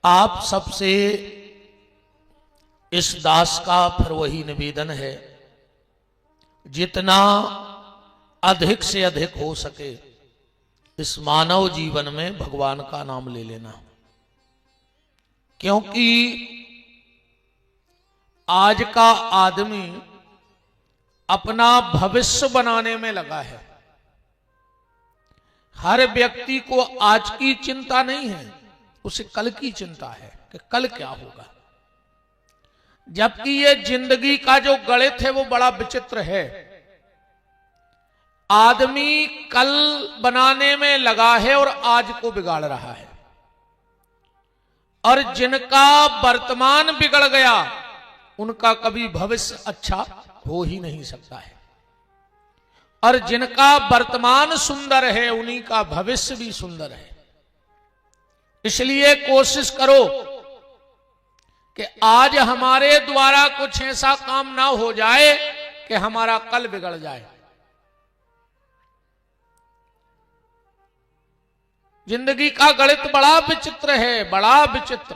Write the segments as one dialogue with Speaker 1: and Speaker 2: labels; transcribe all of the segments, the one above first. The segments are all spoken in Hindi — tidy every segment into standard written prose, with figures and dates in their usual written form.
Speaker 1: आप सबसे इस दास का फिर वही निवेदन है, जितना अधिक से अधिक हो सके इस मानव जीवन में भगवान का नाम ले लेना। क्योंकि आज का आदमी अपना भविष्य बनाने में लगा है। हर व्यक्ति को आज की चिंता नहीं है, उसे कल की चिंता है कि कल क्या होगा। जबकि ये जिंदगी का जो गणित है वो बड़ा विचित्र है। आदमी कल बनाने में लगा है और आज को बिगाड़ रहा है, और जिनका वर्तमान बिगड़ गया उनका कभी भविष्य अच्छा हो ही नहीं सकता है, और जिनका वर्तमान सुंदर है उन्हीं का भविष्य भी सुंदर है। इसलिए कोशिश करो कि आज हमारे द्वारा कुछ ऐसा काम ना हो जाए कि हमारा कल बिगड़ जाए। जिंदगी का गणित बड़ा विचित्र है, बड़ा विचित्र।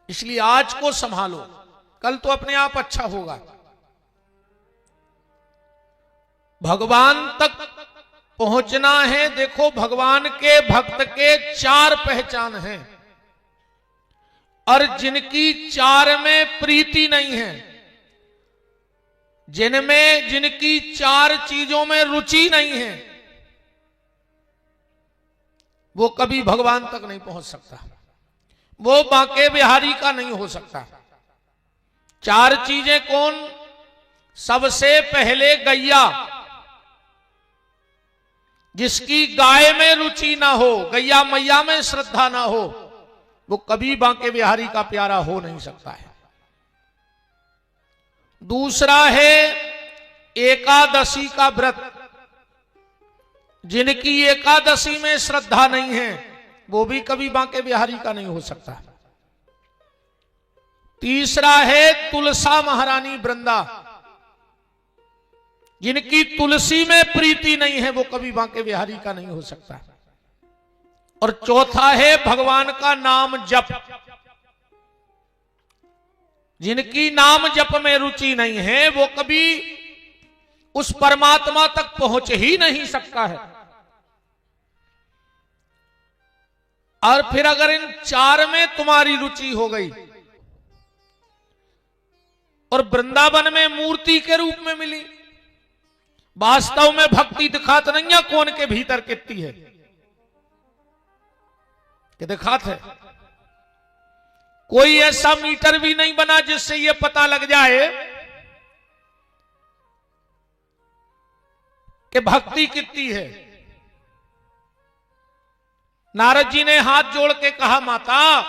Speaker 1: इसलिए आज को संभालो, कल तो अपने आप अच्छा होगा। भगवान तक पहुंचना है। देखो, भगवान के भक्त के 4 पहचान हैं, और जिनकी 4 में प्रीति नहीं है, जिनकी 4 चीजों में रुचि नहीं है, वो कभी भगवान तक नहीं पहुंच सकता। वो बांके बिहारी का नहीं हो सकता। 4 चीजें कौन? सबसे पहले गैया। जिसकी गाय में रुचि ना हो, गैया मैया में श्रद्धा ना हो, वो कभी बांके बिहारी का प्यारा हो नहीं सकता है। दूसरा है एकादशी का व्रत। जिनकी एकादशी में श्रद्धा नहीं है वो भी कभी बांके बिहारी का नहीं हो सकता। तीसरा है तुलसा महारानी वृंदा। जिनकी तुलसी में प्रीति नहीं है वो कभी बांके बिहारी का नहीं हो सकता। और चौथा है भगवान का नाम जप। जिनकी नाम जप में रुचि नहीं है वो कभी उस परमात्मा तक पहुंच ही नहीं सकता है। और फिर अगर इन 4 में तुम्हारी रुचि हो गई और वृंदावन में मूर्ति के रूप में मिली, वास्तव में भक्ति दिखात नहीं है कौन के भीतर कितनी है कि दिखात है। कोई ऐसा मीटर भी नहीं बना जिससे यह पता लग जाए कि भक्ति कितनी है। नारद जी ने हाथ जोड़ के कहा, माता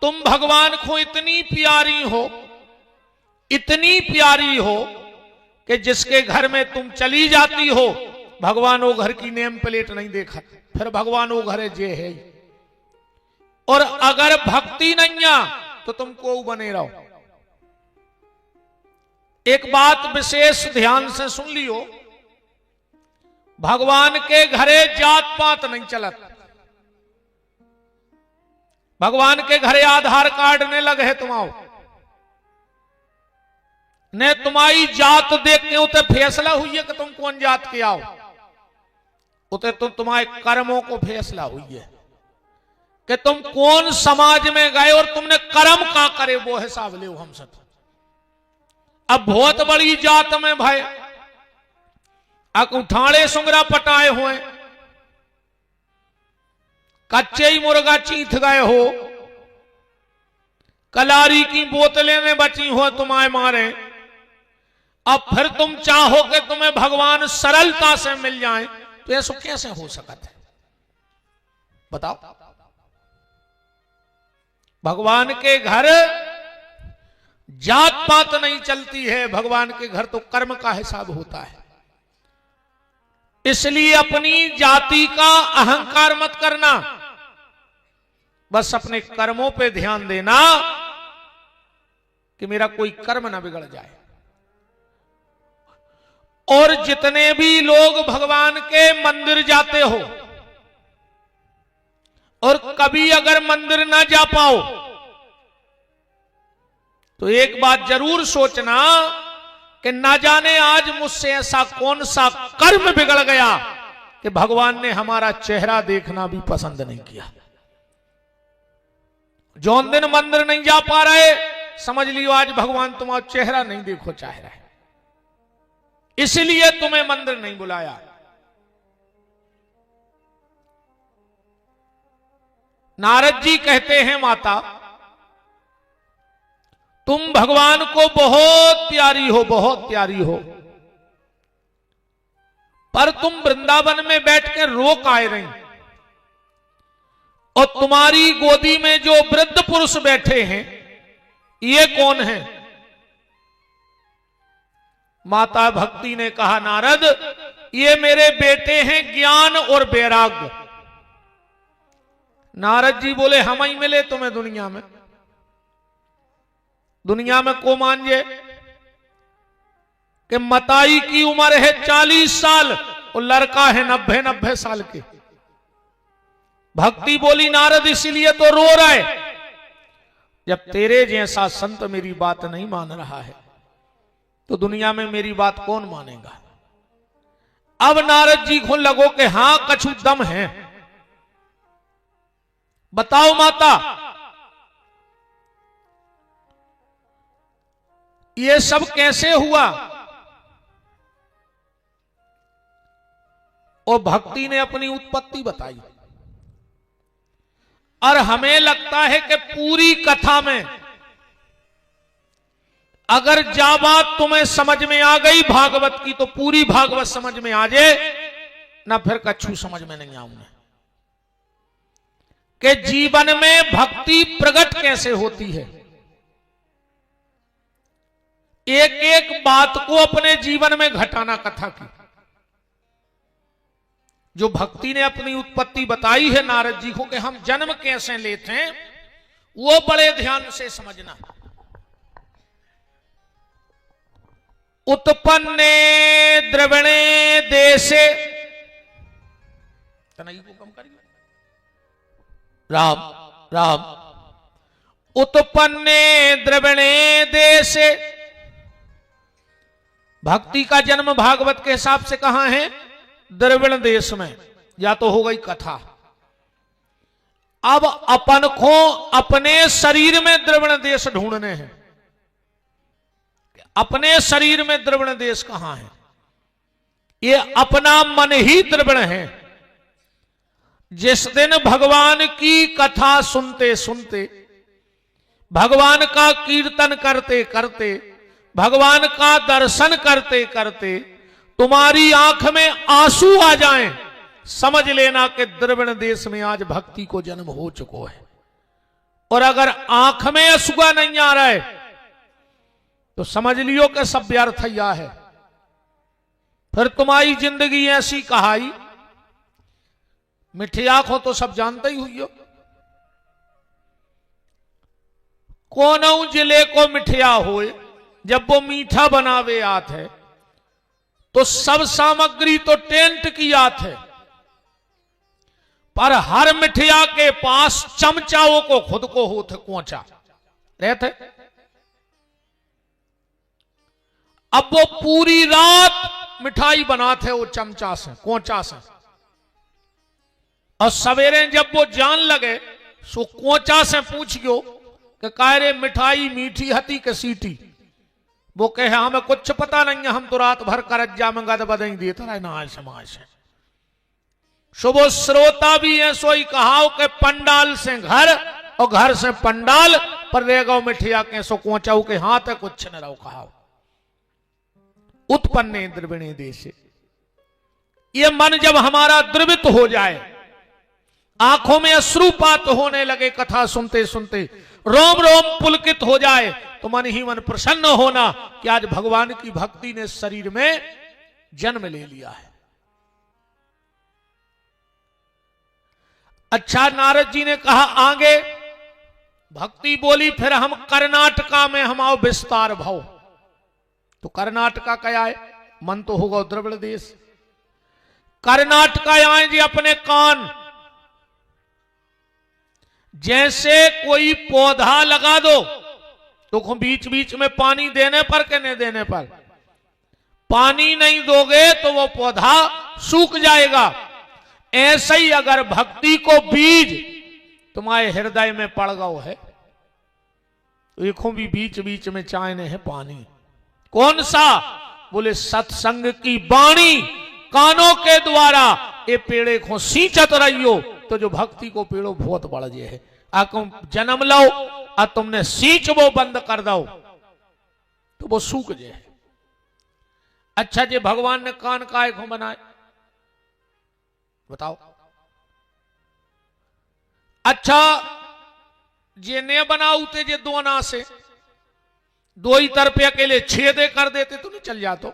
Speaker 1: तुम भगवान को इतनी प्यारी हो, इतनी प्यारी हो कि जिसके घर में तुम चली जाती हो भगवान वो घर की नेम प्लेट नहीं देखा, फिर भगवान वो घर जे है। और अगर भक्ति नहीं आ तो तुम को बने रहो। एक बात विशेष ध्यान से सुन लियो, भगवान के घरे जात पात नहीं चलत। भगवान के घरे आधार कार्ड ने लगे तुम आओ, ने तुम्हारी जात देख के उते फैसला हुई है कि तुम कौन जात के आओ। उते तो तुम्हारे कर्मों को फैसला हुई है कि तुम कौन समाज में गए और तुमने कर्म का करे वो हिसाब ले हमसे। अब बहुत बड़ी जात में भाई उठाड़े सुंगरा पटाए हुए, कच्चे ही मुर्गा चीथ गए हो, कलारी की बोतलें में बची हो तुम्हारे मारे। अब फिर तुम चाहो कि तुम्हें भगवान सरलता से मिल जाए तो ऐसा कैसे हो सकता है बताओ। भगवान के घर जात पात नहीं चलती है, भगवान के घर तो कर्म का हिसाब होता है। इसलिए अपनी जाति का अहंकार मत करना, बस अपने कर्मों पे ध्यान देना कि मेरा कोई कर्म ना बिगड़ जाए। और जितने भी लोग भगवान के मंदिर जाते हो, और कभी अगर मंदिर ना जा पाओ तो एक बात जरूर सोचना कि ना जाने आज मुझसे ऐसा कौन सा कर्म बिगड़ गया कि भगवान ने हमारा चेहरा देखना भी पसंद नहीं किया। जौन दिन मंदिर नहीं जा पा रहे, समझ लियो आज भगवान तुम्हारा चेहरा नहीं देखो चाह रहा है, इसलिए तुम्हें मंदिर नहीं बुलाया। नारद जी कहते हैं, माता तुम भगवान को बहुत प्यारी हो, बहुत प्यारी हो, पर तुम वृंदावन में बैठ कर रोक आए रही, और तुम्हारी गोदी में जो वृद्ध पुरुष बैठे हैं ये कौन है? माता भक्ति ने कहा, नारद ये मेरे बेटे हैं ज्ञान और वैराग्य। नारद जी बोले, हम ही मिले तुम्हें दुनिया में? दुनिया में को मानिए कि मताई की उम्र है 40 साल और लड़का है 90 साल के। भक्ति बोली, नारद इसीलिए तो रो रहे, जब तेरे जैसा संत मेरी बात नहीं मान रहा है तो दुनिया में मेरी बात कौन मानेगा। अब नारद जी को लगो कि हां कछु दम है, बताओ माता ये सब कैसे हुआ? और भक्ति ने अपनी उत्पत्ति बताई। और हमें लगता है कि पूरी कथा में अगर जा बात तुम्हें समझ में आ गई भागवत की तो पूरी भागवत समझ में आ जाए, ना फिर कछु समझ में नहीं आऊंगा कि जीवन में भक्ति प्रकट कैसे होती है। एक एक बात को अपने जीवन में घटाना कथा की। जो भक्ति ने अपनी उत्पत्ति बताई है नारद जी को कि हम जन्म कैसे लेते हैं, वो बड़े ध्यान से समझना। उत्पन्ने द्रविणे देशे, तनई को कम करिए, राम राम, उत्पन्ने द्रविणे देशे। भक्ति का जन्म भागवत के हिसाब से कहां है? द्रविण देश में। या तो हो गई कथा। अब अपन को अपने शरीर में द्रविण देश ढूंढने हैं। अपने शरीर में द्रविण देश कहां है? ये अपना मन ही द्रविण है। जिस दिन भगवान की कथा सुनते सुनते, भगवान का कीर्तन करते करते, भगवान का दर्शन करते करते तुम्हारी आंख में आंसू आ जाएं, समझ लेना कि द्रविण देश में आज भक्ति को जन्म हो चुका है। और अगर आंख में आंसुआ नहीं आ रहा है तो समझ लियो कि सब व्यर्थ है। फिर तुम्हारी जिंदगी ऐसी कहाई, मिठिया को तो सब जानते ही हुई हो। कोनऊ जिले को मिठिया होए, जब वो मीठा बनावे आत है तो सब सामग्री तो टेंट की आत है, पर हर मिठिया के पास चमचाओं को खुद को होते कोचा रहते। अब वो पूरी रात मिठाई बनाते वो चमचा से, कोचा से, और सवेरे जब वो जान लगे सो कोचा से पूछ गयो कि कायरे मिठाई मीठी हती के सीटी? वो कहे हमें कुछ पता नहीं है, हम तो रात भर करज्जा में गद बदई देता रहे ना आज समाज से। सुबह श्रोता भी है सोई कहाओ के पंडाल से घर और घर से पंडाल पर रह गो मिठिया के सो कोचाऊ के हाथ है कुछ न रहो कहाओ। उत्पन्ने द्रविणे देशे। ये मन जब हमारा द्रवित हो जाए, आंखों में अश्रुपात होने लगे कथा सुनते सुनते, रोम रोम पुलकित हो जाए, तो मन ही मन प्रसन्न होना कि आज भगवान की भक्ति ने शरीर में जन्म ले लिया है। अच्छा, नारद जी ने कहा आगे। भक्ति बोली, फिर हम कर्नाटका में हम आओ विस्तार भाव। तो कर्नाटका क्या है? मन तो होगा द्रविड़ देश। कर्नाटका आए जी अपने कान, जैसे कोई पौधा लगा दो तो बीच बीच में पानी देने पर के नहीं देने पर, पानी नहीं दोगे तो वो पौधा सूख जाएगा। ऐसे ही अगर भक्ति को बीज तुम्हारे हृदय में पड़ गया है तो देखो भी बीच बीच में चाहने है पानी। कौन सा? बोले सत्संग की वाणी कानों के द्वारा ये पेड़े को सींचत रहियो तो जो भक्ति को पेड़ो बहुत बढ़ जे है। आको जन्म लो और तुमने सींच वो बंद कर दो तो वो सूख जे है। अच्छा जे भगवान ने कान काय को बनाए बताओ? अच्छा जे ने बनाऊते जे दोना से दो ही तरफ अकेले छेदे कर देते तो नहीं चल जातो।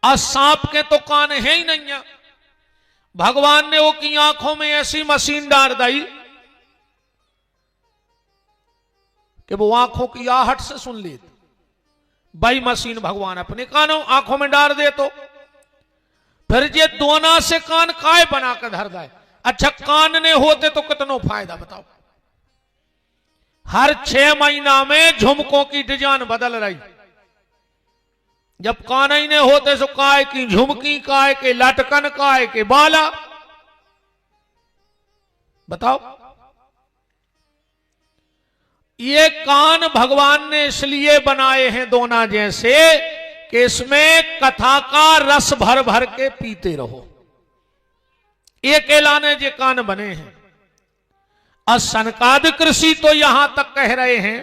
Speaker 1: और सांप के तो कान है ही नहीं है। भगवान ने वो की आंखों में ऐसी मशीन डाल दी कि वो आंखों की आहट से सुन लेते। भाई मशीन भगवान अपने कानों आंखों में डाल दे तो फिर जे दोना से कान काय बना कर धर दे। अच्छा कान ने होते तो कितनो फायदा बताओ। हर 6 महीना में झुमकों की डिजाइन बदल रही। जब कान ही नहीं होते तो काय की झुमकी, काय के लटकन, काय के बाला, बताओ। ये कान भगवान ने इसलिए बनाए हैं दोना जैसे कि इसमें कथा का रस भर भर के पीते रहो। एक एलाने जे कान बने हैं। और सनकादिक ऋषि तो यहां तक कह रहे हैं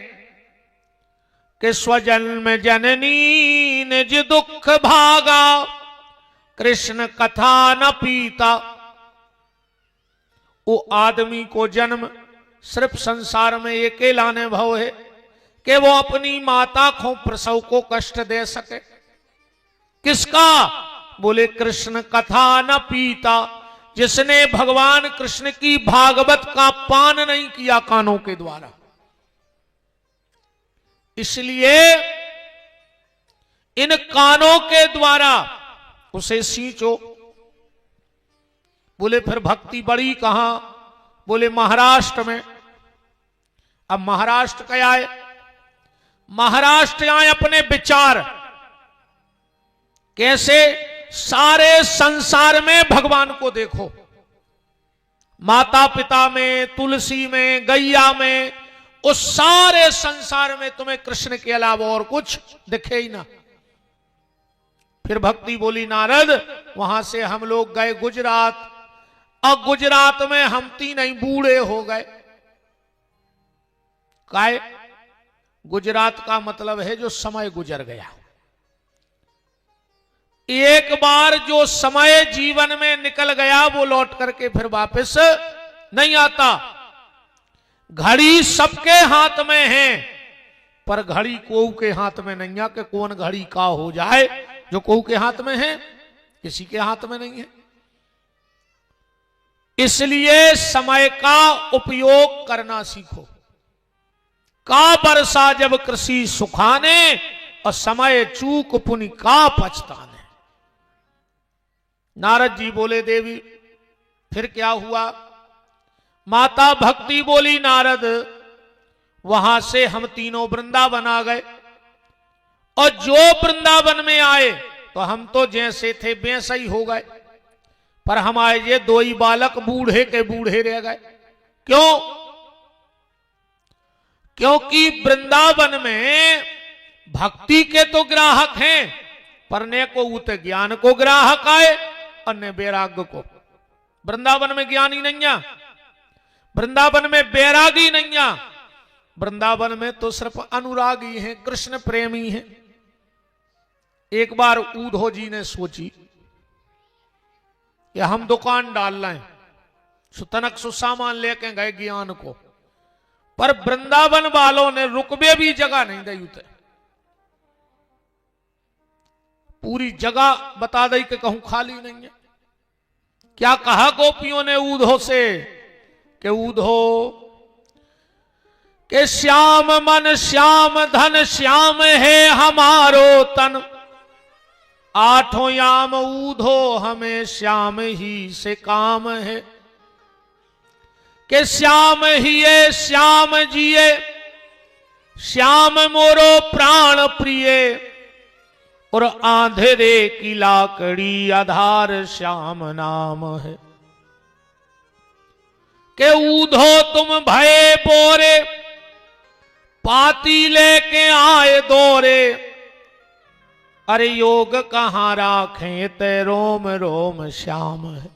Speaker 1: कि स्वजन्म जननी निज दुख भागा कृष्ण कथा न पीता। वो आदमी को जन्म सिर्फ संसार में अकेला अनुभव है कि वो अपनी माता को प्रसव को कष्ट दे सके। किसका? बोले कृष्ण कथा न पीता। जिसने भगवान कृष्ण की भागवत का पान नहीं किया कानों के द्वारा। इसलिए इन कानों के द्वारा उसे सींचो। बोले फिर भक्ति बड़ी कहां? बोले महाराष्ट्र में। अब महाराष्ट्र क्या है? महाराष्ट्र आए अपने विचार कैसे सारे संसार में भगवान को देखो। माता पिता में, तुलसी में, गैया में, उस सारे संसार में तुम्हें कृष्ण के अलावा और कुछ दिखे ही ना। फिर भक्ति बोली नारद वहां से हम लोग गए गुजरात। और गुजरात में हम तीन ही बूढ़े हो गए। काय? गुजरात का मतलब है जो समय गुजर गया। एक बार जो समय जीवन में निकल गया वो लौट करके फिर वापस नहीं आता। घड़ी सबके हाथ में है पर घड़ी कोऊ के हाथ में नहीं है कि कौन घड़ी का हो जाए। जो कोऊ के हाथ में है किसी के हाथ में नहीं है। इसलिए समय का उपयोग करना सीखो। का बरसा जब कृषि सुखाने और समय चूक पुनि का पछताने। नारद जी बोले देवी फिर क्या हुआ? माता भक्ति बोली नारद वहां से हम तीनों वृंदावन आ गए। और जो वृंदावन में आए तो हम तो जैसे थे वैसे ही हो गए। पर हमारे ये दो ही बालक बूढ़े के बूढ़े रह गए। क्यों? क्योंकि वृंदावन में भक्ति के तो ग्राहक हैं पर ने को उत ज्ञान को ग्राहक आए और ने वैराग्य को। वृंदावन में ज्ञानी नहीं है, वृंदावन में वैरागी नहीं है। वृंदावन में तो सिर्फ अनुरागी हैं, कृष्ण प्रेमी हैं। एक बार उद्धव जी ने सोची कि हम दुकान डाल लें। सुतनक सुसामान लेके गए ज्ञान को। पर वृंदावन वालों ने रुकवे भी जगह नहीं दी। उते पूरी जगह बता दी कि कहूं खाली नहीं है। क्या कहा गोपियों ने उद्धव से कि उद्धव के श्याम मन श्याम धन श्याम है हमारो तन। आठों याम उद्धव हमें श्याम ही से काम है। के श्याम हिये श्याम जिये, श्याम मोरो प्राण प्रिय, और आंधेरे की लाकड़ी आधार श्याम नाम है। के ऊधो तुम भये बोरे, पाती लेके आए दौरे, अरे योग कहां राखें ते रोम रोम श्याम है।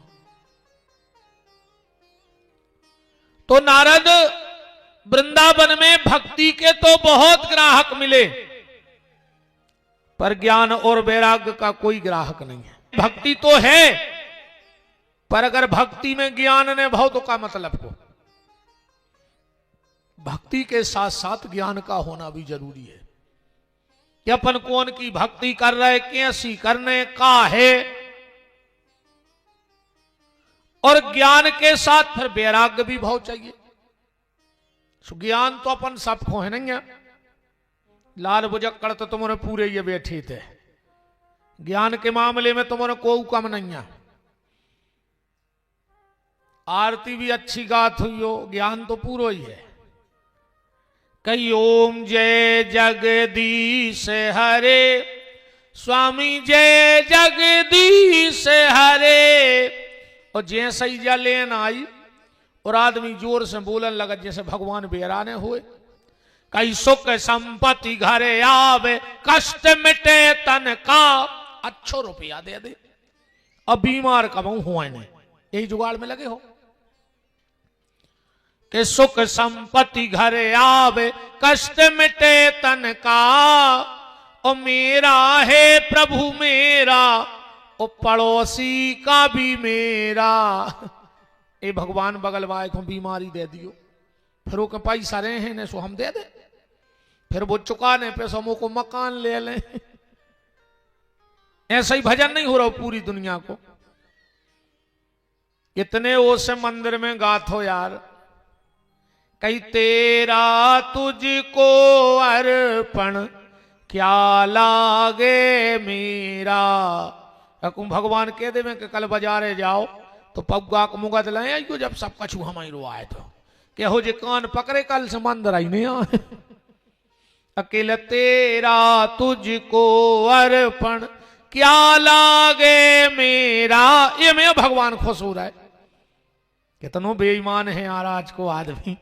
Speaker 1: तो नारद वृंदावन में भक्ति के तो बहुत ग्राहक मिले, पर ज्ञान और वैराग्य का कोई ग्राहक नहीं है। भक्ति तो है, पर अगर भक्ति में ज्ञान ने भाव तो का मतलब को, भक्ति के साथ साथ ज्ञान का होना भी जरूरी है कि अपन कौन की भक्ति कर रहे, कैसी करने का है, और ज्ञान के साथ फिर वैराग्य भी भाव चाहिए। ज्ञान तो अपन सबको है नहीं है, लाल बुजक्कड़ तो तुम्हारे पूरे ये बैठे थे, ज्ञान के मामले में तुम्हारे कोई कम नहीं है। आरती भी अच्छी गात हुई हो, ज्ञान तो पूरा ही है। कई ओम जय जगदीश हरे, स्वामी जय जगदीश हरे, और जैसे ही जा लेन आई और आदमी जोर से बोलन लगा जैसे भगवान बेराने हुए। कई सुख संपत्ति घरे आवे, कष्ट मिटे तन का, अच्छो रुपया दे दे, अब बीमार कमाऊ हुआ ने, यही जुगाड़ में लगे हो। के सुख संपत्ति घरे आवे, कष्ट मिटे तन का, ओ मेरा है प्रभु मेरा, ओ पड़ोसी का भी मेरा। ए भगवान बगल वाले को बीमारी दे दियो, फिर वो के पैसा रहे हैं ने सो हम दे दे, फिर वो चुकाने पे समूह को मकान ले लें। ऐसा ही भजन नहीं हो रहा पूरी दुनिया को। कितने ओसे मंदिर में गात हो यार, कई तेरा तुझको अर्पण क्या लागे मेरा। भगवान कह दे कि कल बाजारे जाओ तो पग्गा को मुगा दिलाए आइयो, जब सब कछु हमारी रो आए तो क्या हो जे कान पकड़े कल से मंदिर आई नहीं आए। अकेले तेरा तुझको अर्पण क्या लागे मेरा, ये में भगवान खुश हो रहा है। कितनों बेईमान है यार आज को आदमी,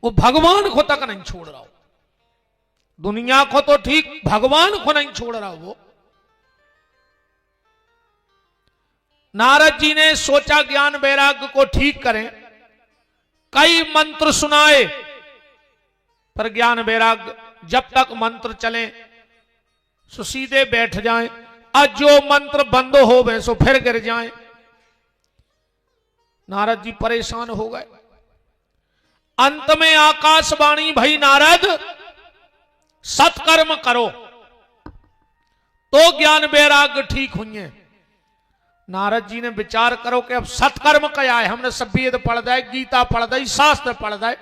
Speaker 1: वो भगवान को तक नहीं छोड़ रहा हो। दुनिया को तो ठीक, भगवान को नहीं छोड़ रहा वो। नारद जी ने सोचा ज्ञान वैराग्य को ठीक करें, कई मंत्र सुनाए, पर ज्ञान वैराग्य जब तक मंत्र चले सो सीधे बैठ जाएं, और जो मंत्र बंद हो गए सो फिर गिर जाएं। नारद जी परेशान हो गए। अंत में आकाशवाणी भई, नारद सत्कर्म करो तो ज्ञान वैराग्य ठीक हुई। नारद जी ने विचार करो कि अब सत्कर्म क्या है। हमने सब वेद पढ़ दे, गीता पढ़ दे, शास्त्र पढ़ दे,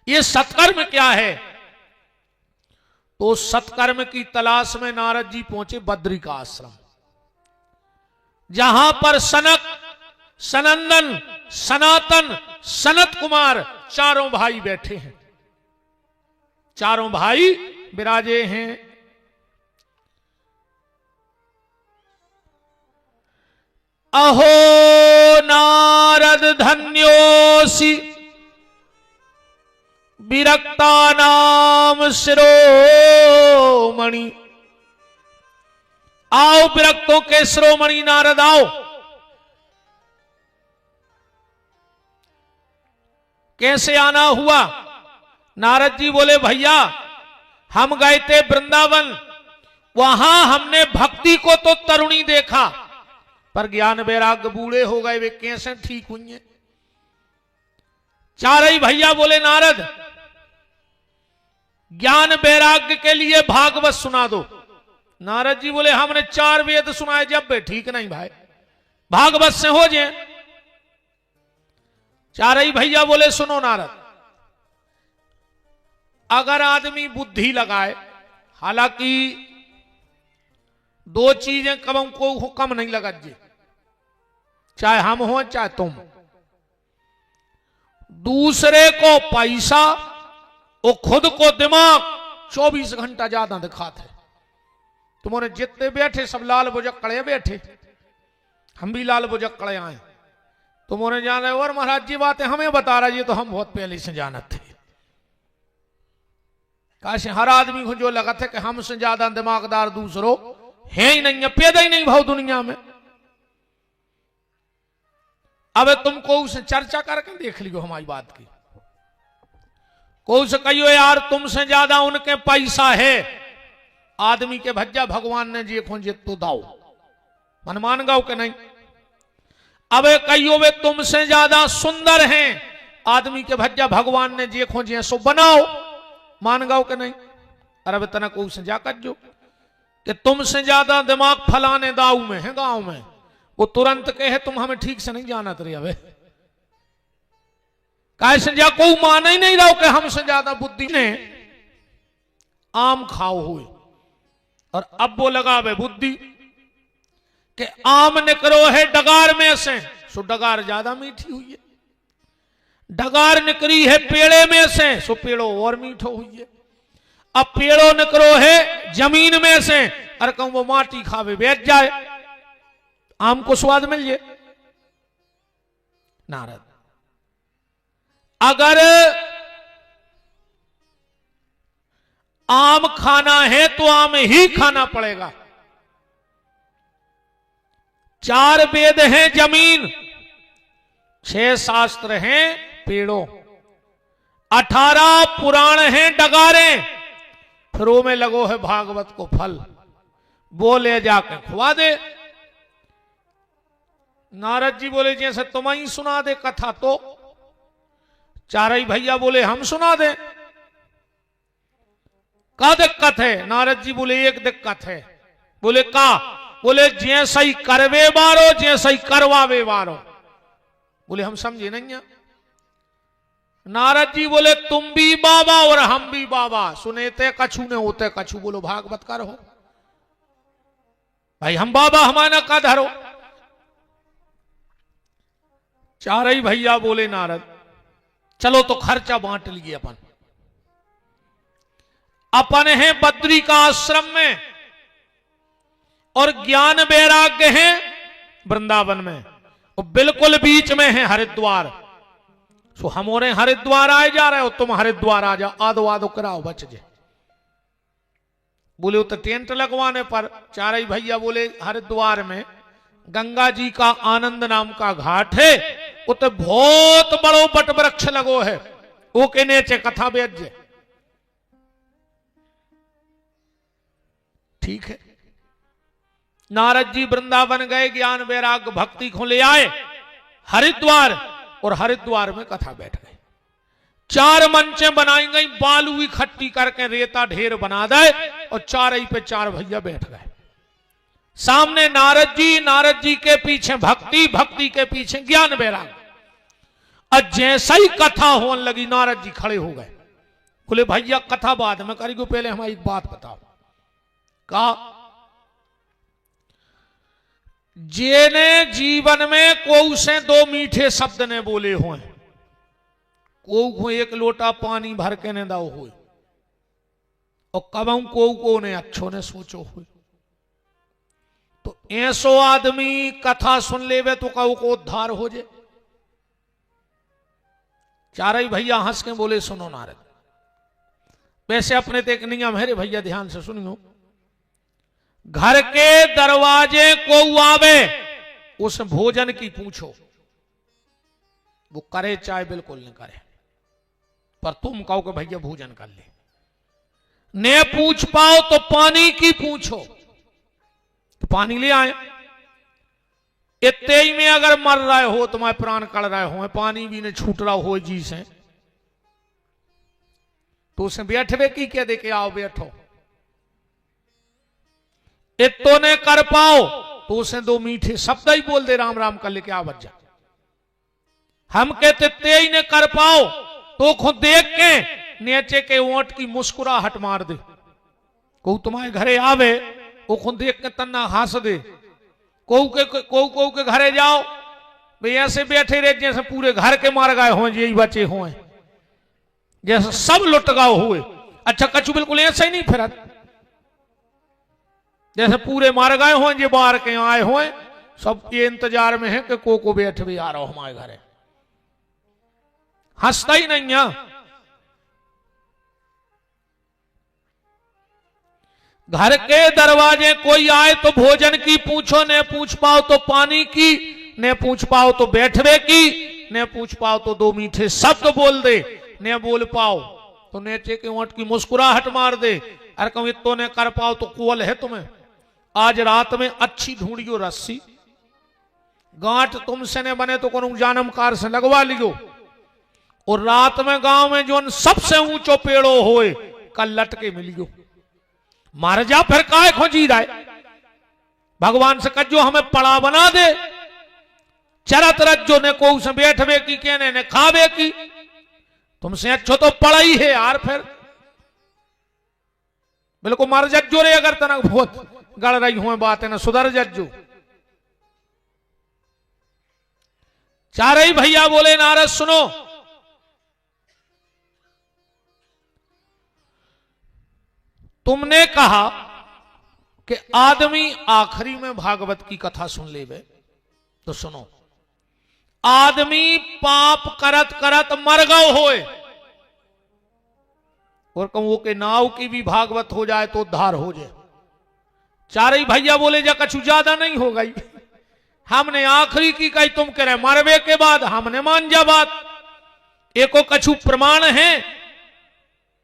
Speaker 1: ये सत्कर्म क्या है। तो सत्कर्म की तलाश में नारद जी पहुंचे बद्री का आश्रम, जहां पर सनक, सनंदन, सनातन, सनत कुमार चारों भाई बैठे हैं। चारों भाई विराजे हैं। अहो नारद धन्योसी विरक्ता नाम शिरोमणि। आओ विरक्तों के शिरोमणि नारद आओ। कैसे आना हुआ? नारद जी बोले भैया हम गए थे वृंदावन, वहां हमने भक्ति को तो तरुणी देखा, पर ज्ञान वैराग्य बूढ़े हो गए, वे कैसे ठीक हुई हैं। चार ही भैया बोले नारद ज्ञान वैराग्य के लिए भागवत सुना दो। नारद जी बोले हमने 4 वेद सुनाए, जब वे ठीक नहीं भाई, भागवत से हो जाए। चार ही भैया बोले सुनो नारद, अगर आदमी बुद्धि लगाए, हालांकि 2 चीजें कम को कम नहीं लगा जी, चाहे हम हो चाहे तुम, दूसरे को पैसा और खुद को दिमाग 24 घंटा ज्यादा दिखाते। तुम्हारे जितने बैठे सब लाल बुजक्कड़े बैठे, हम भी लाल बुजक्कड़े आए। तुम्हारे जान रहे और महाराज जी बातें हमें बता रहा, ये तो हम बहुत पहले से जानते थे। काश हर आदमी को जो लगा था कि हमसे ज्यादा दिमागदार दूसरों है ही नहीं है, पैदा ही नहीं भाव दुनिया में। अब तुमको उसे चर्चा करके देख लियो हमारी बात की। को उसे कहियो यार तुमसे ज्यादा उनके पैसा है, आदमी के भज्जा भगवान ने जी खोजे तो दाओ, मन मान गाओ के नहीं। अब कहियो वे तुमसे ज्यादा सुंदर हैं, आदमी के भज्जा भगवान ने जी खोजे सो बनाओ, मान गाओ के नहीं। अरे वे तना को उसे जाकर जो कि तुमसे ज्यादा दिमाग फलाने दाऊ में है गांव में, वो तुरंत कहे तुम हमें ठीक से नहीं जानत रही। अब कैसे जा को मान ही नहीं रहो कि हमसे ज्यादा बुद्धि ने आम खाओ हुए, और अब वो लगा वे बुद्धि कि आम निकलो है डगार में से, सो डगार ज्यादा मीठी हुई है। डगार निकली है पेड़े में से, सो पेड़ो और मीठो हुई है। अब पेड़ो निकलो है जमीन में से, अरे कहूं वो माटी खावे बैठ जाए, आम को स्वाद मिल जाए। नारद अगर आम खाना है तो आम ही खाना पड़ेगा। 4 वेद हैं जमीन, 6 शास्त्र हैं पेड़ों, 18 पुराण हैं डगारें, फिर वो में लगो है भागवत को फल, वो ले जाके खुआ दे। नारद जी बोले जैसे तुम ही सुना दे कथा, तो चारई भैया बोले हम सुना दे। का दिक्कत है? नारद जी बोले एक दिक्कत है। बोले का? बोले जैसा ही करवे बारो जैसा ही करवावे बारो। बोले हम समझे नहीं है। नारद जी बोले तुम भी बाबा और हम भी बाबा, सुनेते कछु ने होते कछु। बोलो भागवत कर हो भाई, हम बाबा हमारा का धरो। चारई भैया बोले नारद चलो तो खर्चा बांट लिए अपन है बद्री का आश्रम में, और ज्ञान वैराग्य है वृंदावन में, और बिल्कुल बीच में है हरिद्वार। सो हमारे हरिद्वार आए जा रहे हो, तुम हरिद्वार आ जाओ, आदो आदो कराओ बच जाए। बोले तो टेंट लगवाने पर चारई भैया बोले हरिद्वार में गंगा जी का आनंद नाम का घाट है, उत बहुत बड़ो बट वृक्ष लगो है, वो के नीचे कथा बैठ जाए। ठीक है। नारद जी वृंदावन गए, ज्ञान वैराग्य भक्ति को ले आए हरिद्वार, और हरिद्वार में कथा बैठ गए। 4 मंचें बनाई गई, बालू इकट्ठी करके रेता ढेर बना दे, और चारई पे 4 भैया बैठ गए। सामने नारद जी के पीछे भक्ति, भक्ति के पीछे ज्ञान वैराग्य। और जैसा ही कथा होने लगी नारद जी खड़े हो गए। बोले भैया कथा बाद में करेंगे, पहले हमारी एक बात बताओ। कहा जेने जीवन में को से 2 मीठे शब्द ने बोले हुए, को 1 लोटा पानी भर के ने दाओ हुए, और कबू को ने अच्छो ने सोचो हुए। तो ऐसो आदमी कथा सुन लेवे तो कहू को उद्धार हो जाए। चारई भैया हंस के बोले सुनो नारद, वैसे अपने तो एक नियम है रे भैया, ध्यान से सुनियो। घर के दरवाजे को आवे उस भोजन की पूछो, वो करे चाहे बिल्कुल नहीं करे, पर तुम कहो कि भैया भोजन कर ले। ने पूछ पाओ तो पानी की पूछो, तो पानी ले आए। इतने ही में अगर मर रहे हो, तुम्हारे प्राण कड़ रहे हो, पानी भी ने छूट रहा हो जी से, तो उसे बैठवे की क्या दे के आओ बैठो। इतो ने कर पाओ तो उसे 2 मीठे शब्द ही बोल दे, राम राम कर लेके आ बच जा। हम कहते ते ही ने कर पाओ तो खुद देख के नीचे के ओंठ की मुस्कुराहट मार दे। को तुम्हारे घरे आवे वो खुद देख के तन्ना हंस दे। को के घरे जाओ भाई ऐसे बैठे रहे जैसे पूरे घर के मार गए हों, यही बचे हों, जैसे सब लुट गाओ हुए। अच्छा कछु बिल्कुल ऐसा ही नहीं फिर, जैसे पूरे मार गए हों, ये बाहर के आए हों, सब ये इंतजार में है कि को बैठ भी आ रहा हो हमारे घर, हंसता ही नहीं है। घर के दरवाजे कोई आए तो भोजन की पूछो, न पूछ पाओ तो पानी की, न पूछ पाओ तो बैठवे की, न पूछ पाओ तो दो मीठे शब्द बोल दे, न बोल पाओ तो नेचे के ओंठ की मुस्कुराहट मार दे। अरे कहूं इतो न कर पाओ तो कुल है तुम्हें। आज रात में अच्छी ढूंढियो रस्सी, गांठ तुमसे न बने तो कोनो जानमकार से लगवा लियो, और रात में गांव में जो सबसे ऊंचो पेड़ो होए कल लटके मिलियो। मार जा फिर काय खोजी रहा है, भगवान से कहो हमें पड़ा बना दे, चरत रज्जो ने को उसे बैठवे की कहने ने खावे की, तुमसे अच्छो तो पड़ा ही है यार। फिर बिल्कुल मार जज्जो रे, अगर तना बहुत गड़ रही हुए बातें ना सुधर जज्जो। चारे ही भैया बोले नारद सुनो, तुमने कहा कि आदमी आखिरी में भागवत की कथा सुन लेवे, तो सुनो, आदमी पाप करत करत मर गओ होए, और कहूं के नाव की भी भागवत हो जाए तो उद्धार हो जाए। चारे ही भैया बोले जा कछु ज्यादा नहीं हो गई, हमने आखिरी की कही, तुम कह रहे मरवे के बाद हमने मान जा बात, एको कछु प्रमाण है।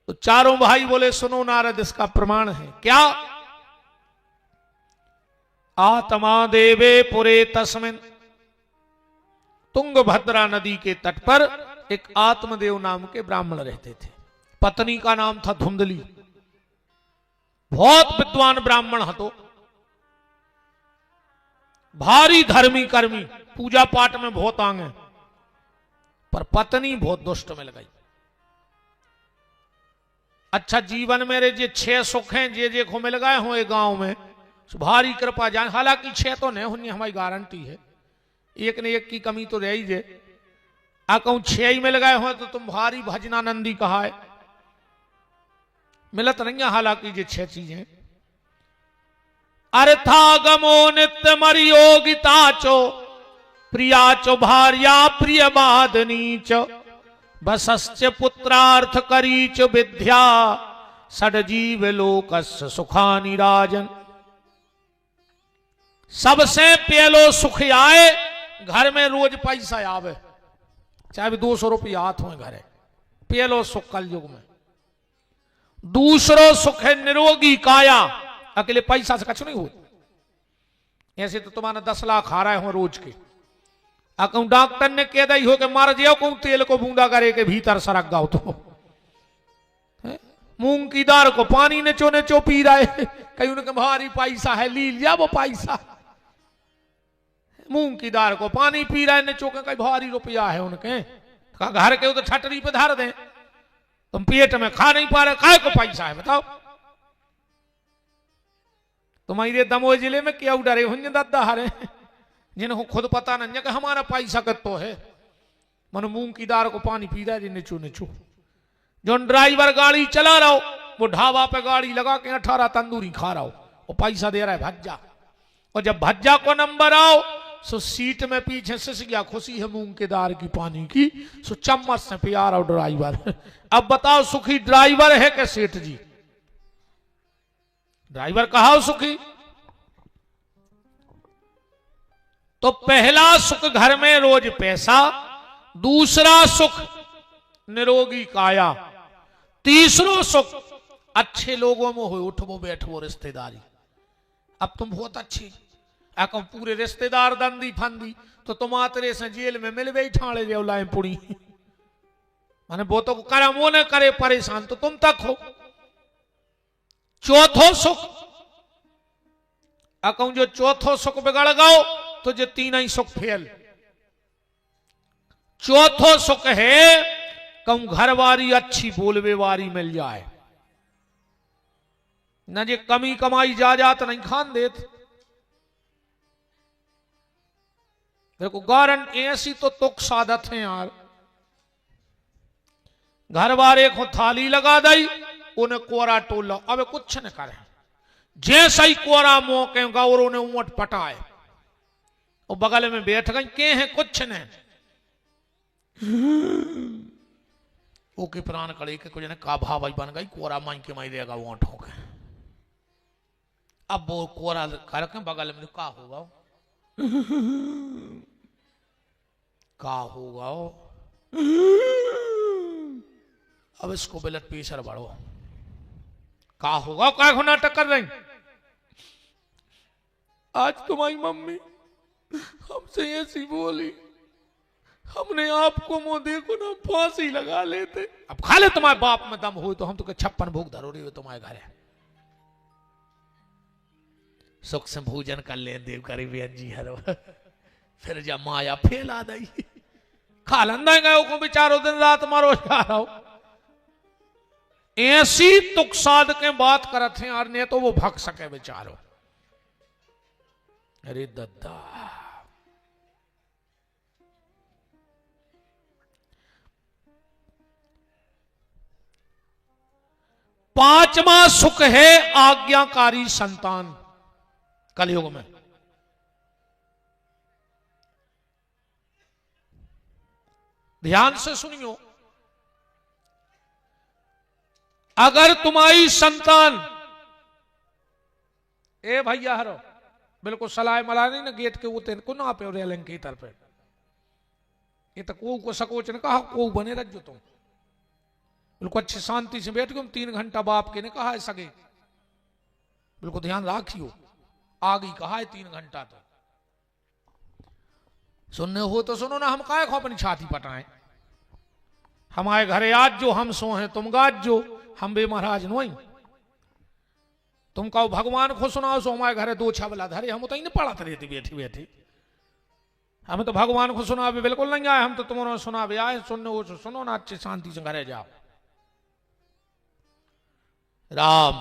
Speaker 1: तो चारों भाई बोले सुनो नारद, इसका प्रमाण है। क्या? आत्मा देवे पुरे तस्मिन, तुंगभद्रा नदी के तट पर एक आत्मदेव नाम के ब्राह्मण रहते थे। पत्नी का नाम था धुंधली, बहुत विद्वान ब्राह्मण हतो, भारी धर्मी कर्मी, पूजा पाठ में बहुत आंगे, पर पत्नी बहुत दुष्ट मिल गई। अच्छा जीवन मेरे जे 6 सुख हैं जे को मिल गए हो गांव में, भारी कृपा जान, हालांकि 6 तो नहीं होनी हमारी गारंटी है, एक ने एक की कमी तो रही जे। आ कहूं 6 ही मिल गए हो तो तुम भारी भजनानंदी कहा है, मिलत नहीं है हालांकि ये 6 चीजें। अर्था गमो नित्य मरियोगिता चो, प्रिया चो भार्या प्रिय बादनी चो, बसश्च पुत्रार्थ करीच विद्या, षडजीव लोकस्य सुखानि राजन। सबसे पहलो सुख आए घर में रोज पैसा आवे, चाहे 200 रुपया हाथ हो घर है, पहलो सुख कल युग में। दूसरो सुख है निरोगी काया, अकेले पैसा से कछु नहीं हो, ऐसे तो तुम्हारा 10 लाख आ रहे हो रोज के, कहूं डॉक्टर ने कह दी हो कि मार जियो, कहूं तेल को बूंदा करे के भीतर सरक गाओ, तो मूंग की दाल को पानी ने चो पी रहा है, कहीं उनके भारी पैसा है, ली लिया वो पैसा, मूंग की दाल को पानी पी रहा है ने चौके, कहीं भारी रुपया है उनके, घर के तो छटरी पे धर दे, तुम पेट में खा नहीं पा रहे, काय को पैसा है बताओ। तुम्हारे दमोह जिले में क्या डरे होंगे दादा हरे, जिनको खुद पता नहीं है कि हमारा पैसा कितो है, मन मूंग की दाल को पानी पी रहा है निचू निचू। जो ड्राइवर गाड़ी चला रहा हो वो ढाबा पे गाड़ी लगा के 18 तंदूरी खा रहा हो, वो पैसा दे रहा है भज्जा, और जब भज्जा को नंबर आओ सो सीट में पीछे सिस गया, खुशी है मूंग के दाल की पानी की, सो चम्मच से पिया रहा ड्राइवर। अब बताओ सुखी ड्राइवर है कि सेठ जी? ड्राइवर कहा सुखी। तो पहला सुख घर में रोज पैसा, दूसरा सुख निरोगी काया, तीसरो सुख अच्छे लोगों में हो उठवो बैठवो रिश्तेदारी। अब तुम बहुत अच्छी, अको पूरे रिश्तेदार दंदी फंदी तो तुम आतरे से जेल में मिलवे ही ठाणे जो लाए पुड़ी, माने वो तो करे वो न करे परेशान तो तुम तक हो। चौथो सुख, अको जो चौथो सुख बिगड़ गओ तो जो 3 ही सुख फेल। चौथो सुख है कहूं घर वारी अच्छी बोलवे वारी मिल जाए, न जे कमी कमाई जा जात नहीं खान देत। मेरे को गारंटी ऐसी तो तुक सादत है यार। घर वाले को थाली लगा दई, उन्हें कोरा टोला, अब कुछ न करे, जैसा ही कोरा मौके गौरों ने ऊंट पटाए और बगल में बैठ गई, के हैं कुछ ने वो के प्राण कड़ी के कुछ ने का भाई बन गई, कोरा माई के माई देगा ऊंट हो गए। अब वो कोरा करके बगल में का होगा, का होगा, अब इसको ब्लड प्रेशर बढ़ो, का होगा, क्या को नाटक कर रही। आज तुम्हारी मम्मी हमसे ऐसी बोली, हमने आपको मुंह देखो ना फांसी लगा लेते। अब खा ले, तुम्हारे बाप में दम हो तो हम तो 56 भूख धरोरी हुए तुम्हारे घर है, सुख से भोजन कर ले देव करी बेन जी हर फिर जब माया फैला दई खा लंदा गए को बेचारो दिन रात मारो जा रहा हो। ऐसी तुक साध के बात करते हैं, ने तो वो भग सके बेचारो। अरे दद्दा, पांचवा सुख है आज्ञाकारी संतान कलयुग में। ध्यान से सुनियो, अगर तुम्हारी संतान, ए भैया हरो बिल्कुल सलाह मला नहीं ना गेट के उते को ना पे रेलिंग की तरफ, ये तो को सकोच ने कहा को बने रख जो तुम बिल्कुल अच्छी शांति से बैठ गए। 3 घंटा बाप के ने कहा है सगे, बिल्कुल ध्यान राखियो, आगे कहा है 3 घंटा। तो सुनने हो तो सुनो ना, हम काहे को अपनी छाती पटाएं। हमारे घरे आज जो हम सो हैं तुम गाज जो, हम बे महाराज नोई, तुम कहो भगवान को सुनाओ सो हमारे घरे 2 छबला धरे, हम तो ही नहीं पढ़ाते रहती बैठी बैठी। हमें तो भगवान को सुना भी बिल्कुल नहीं आए, हम तो तुम्हारा सुना भी आए। सुनने हो सुनो ना, अच्छी शांति से घरे जाओ। राम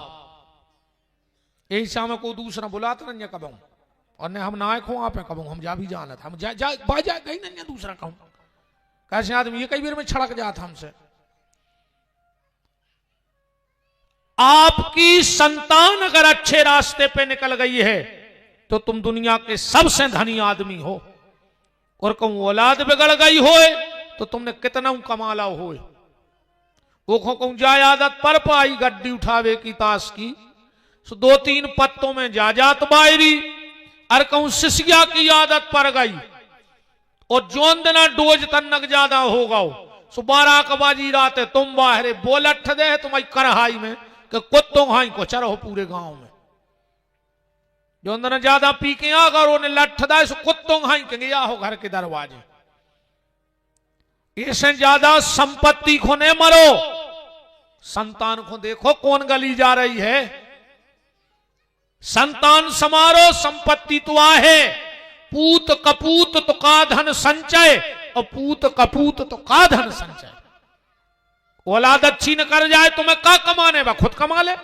Speaker 1: यही शाम को दूसरा बुलाता नहीं कबू, और ने हम नायक हो आप कबू, हम जा भी जाना था, हम जा बाजा गई नहीं दूसरा कहूं। कैसे आदमी ये कई बार में छड़क जाता हमसे। आपकी संतान अगर अच्छे रास्ते पे निकल गई है तो तुम दुनिया के सबसे धनी आदमी हो, और कहूं औलाद बिगड़ गई हो तो तुमने कितना कमाला हो। वो कहूं जाए आदत पर पाई गड्डी उठावे की ताश की, सो 2-3 पत्तों में जात बायरी, और कहूं शिष्या की आदत पर गई और जोन देना डोज तन्नक ज्यादा होगा, सो 12 कबाजी रात तुम बाहरे बोलठ दे तुम्हारी करहाई में कि कुत्तों हाई को चरो पूरे गांव में। जो अंदर ज्यादा पी के अगर उन्हें लठ दाए सो कुत्तों हाई के गया हो घर के दरवाजे। इससे ज्यादा संपत्ति को ने मरो, संतान को देखो कौन गली जा रही है। संतान समारो संपत्ति तो आहे, पूत कपूत तो का धन संचय, और पूत कपूत तो का धन संचय। औलाद अच्छी न कर जाए तुम्हें का कमाने, वह खुद कमा ले।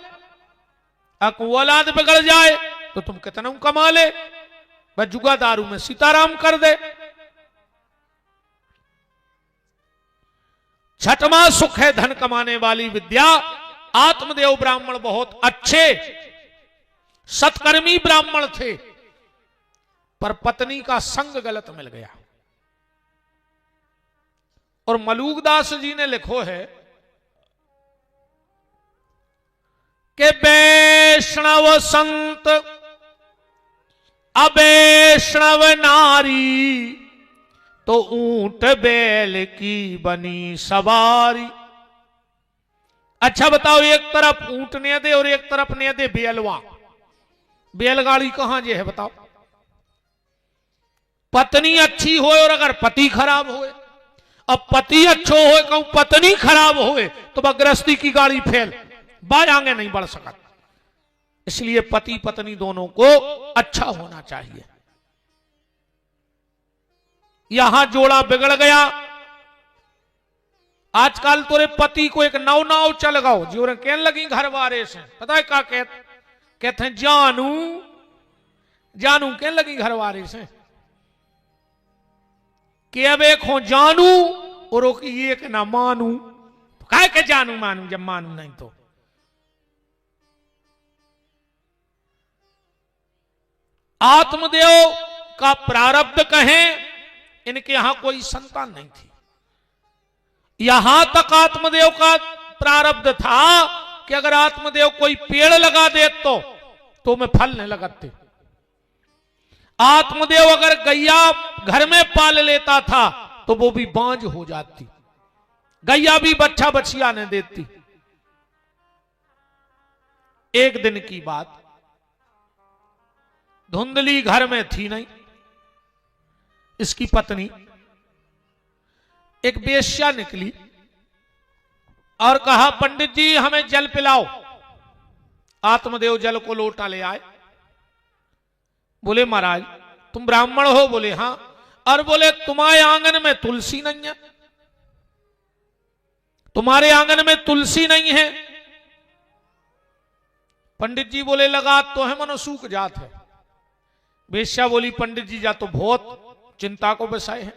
Speaker 1: औलाद बिगड़ जाए तो तुम कितना कमा ले, वह जुगा दारू में सीताराम कर दे। छठवां सुख है धन कमाने वाली विद्या। आत्मदेव ब्राह्मण बहुत अच्छे सत्कर्मी ब्राह्मण थे, पर पत्नी का संग गलत मिल गया। और मलूकदास जी ने लिखो है कि वैष्णव संत अवैष्णव नारी, तो ऊंट बैल की बनी सवारी। अच्छा बताओ, एक तरफ ऊंट ने दे और एक तरफ ने दे बैलवा, बैलगाड़ी कहां जे है बताओ। पत्नी अच्छी हो और अगर पति खराब हो, अब पति अच्छो हो कहूं पत्नी खराब हो तो वह गृहस्थी की गाड़ी फेल, बाय आगे नहीं बढ़ सका। इसलिए पति पत्नी दोनों को अच्छा होना चाहिए। यहां जोड़ा बिगड़ गया। आजकल तोरे पति को एक नाव चल गाओ जो कहने लगी घर वाले से, पता है क्या कहते हैं, जानू जानू कहने लगी घर वाले से। कि अब एक हो जानू और एक ना मानू। तो काहे के जानू मानू जब मानू नहीं तो। आत्मदेव का प्रारब्ध कहें, इनके यहां कोई संतान नहीं थी। यहां तक आत्मदेव का प्रारब्ध था कि अगर आत्मदेव कोई पेड़ लगा दे तो मैं फल नहीं लगाते। आत्मदेव अगर गैया घर में पाल लेता था तो वो भी बांझ हो जाती, गैया भी बच्चा बच्चिया नहीं देती। एक दिन की बात, धुंधली घर में थी नहीं, इसकी पत्नी एक वेश्या निकली और कहा पंडित जी हमें जल पिलाओ। आत्मदेव जल को लोटा ले आए। बोले महाराज तुम ब्राह्मण हो? बोले हां। और बोले तुम्हारे आंगन में तुलसी नहीं है? तुम्हारे आंगन में तुलसी नहीं है? पंडित जी बोले लगा तो है मनो सूख जात है। वेश्या बोली पंडित जी जा तो बहुत चिंता को विषय है।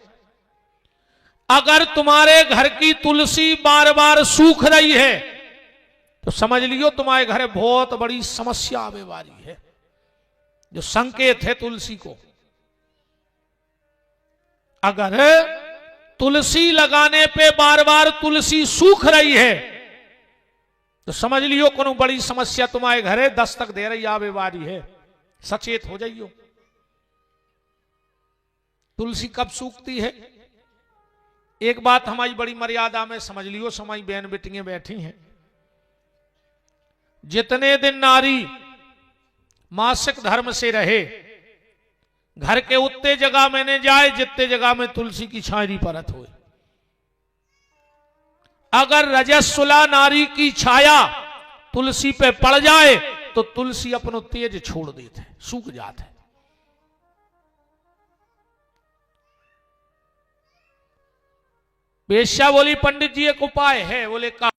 Speaker 1: अगर तुम्हारे घर की तुलसी बार बार सूख रही है तो समझ लियो तुम्हारे घर बहुत बड़ी समस्या आने वाली है। जो संकेत है तुलसी को, अगर तुलसी लगाने पे बार बार तुलसी सूख रही है तो समझ लियो कोनो बड़ी समस्या तुम्हारे घरे दस्तक दे रही आवे वाली है, सचेत हो जाइयो। तुलसी कब सूखती है? एक बात हमारी बड़ी मर्यादा में समझ लियो, समाई बहन बेटियां बैठी हैं। जितने दिन नारी मासिक धर्म से रहे, घर के उतने जगह में न जाए जितने जगह में तुलसी की छायरी परत हो। अगर रजस्वला नारी की छाया तुलसी पे पड़ जाए तो तुलसी अपनो तेज छोड़ देते हैं, सूख जाते हैं। वेश्या बोली पंडित जी एक उपाय है। बोले का